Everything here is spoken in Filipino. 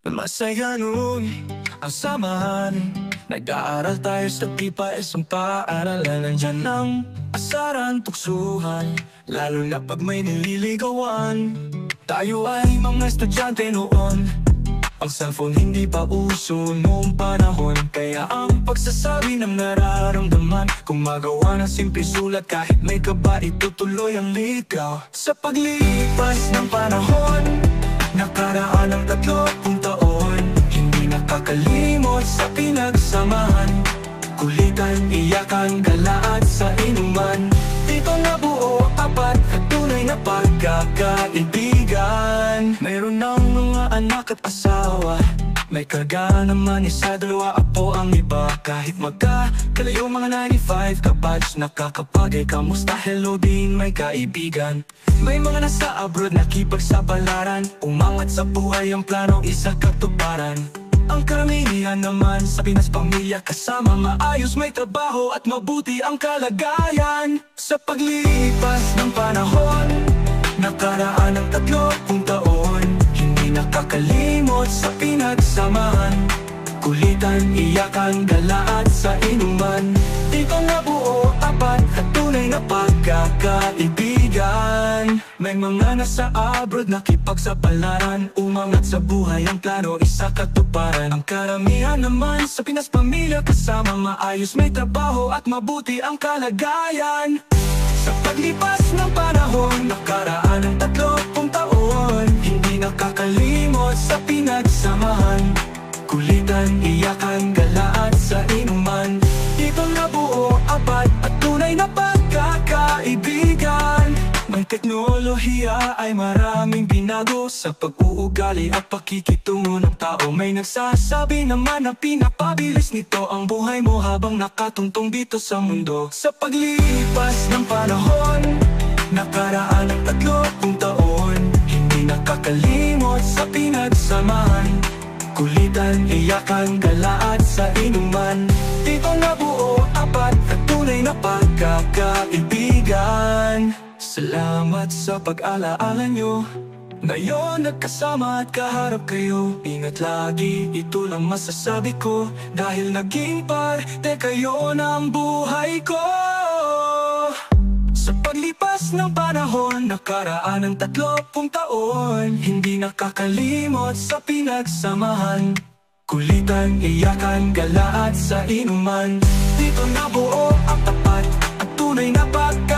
Masaya nun ang samahan. Nag-aaral tayo sa PPS ang paaralan. Nandyan ang asaran, tuksuhan, lalo na pag may nililigawan. Tayo ay mga estudyante noon. Ang cellphone hindi pa uso noong panahon. Kaya ang pagsasabi ng nararamdaman, kung magawa ng simple sulat kahit may kaba, itutuloy ang ligaw. Sa paglipas ng panahon, nakaraan ang 30 taon. Hindi nakakalimot sa pinagsamahan, kulitan, iyakan, gala at sa inuman. Dito nabuo apat at tunay na pagkakaibigan. Mayroon ng mga anak at asawa, may karga naman isa, dalawa, apo ang iba. Kahit magkakalayo mga 95 kabatch, nakakapagay, kamusta, hello din, may kaibigan. May mga nasa abroad, nakipagsapalaran, umangat sa buhay ang plano, isa katuparan. Ang karamihan naman sa Pinas, pamilya kasama, maayos, may trabaho at mabuti ang kalagayan. Sa paglipas ng panahon, nakaraan ang 30 taon. Hindi nakakalimot sa pinagsamahan, kulitan, iyakan, gala at sa inuman. Dito nabuo apat at tunay na pagkakaibigan. May mga nasa abroad, nakipagsapalaran, umangat sa buhay ang plano, isa katuparan. Ang karamihan naman sa Pinas, pamilya kasama, maayos, may trabaho at mabuti ang kalagayan. Sa paglipas ng panahon, nakaraan ang 30 taon. Hindi nakakalimot sa pinagsamahan, kulitan, iyakan, gala at sa inuman. Dito nabuo apat at tunay na pagkakaibigan. May teknolohiya ay maraming binago sa pag-uugali at pakikitungo ng tao. May nagsasabi naman na pinapabilis nito ang buhay mo habang nakatuntong dito sa mundo. Sa paglipas ng panahon, nakaraan ang 30 taon. Hindi nakakalimot sa pinagsamahan, kulitan, iyakan, gala at sa inuman. Dito nabuo apat at tunay na pagkakaibigan. Salamat sa pag-alaala nyo. Ngayon nagkasama at kaharap kayo. Ingat lagi, ito lang masasabi ko, dahil naging parte kayo ng buhay ko. Sa paglipas ng panahon, nakaraan ang 30 taon. Hindi nakakalimot sa pinagsamahan, kulitan, iyakan, gala at sa inuman. Dito nabuo ang tapat at tunay na pagkakaibigan.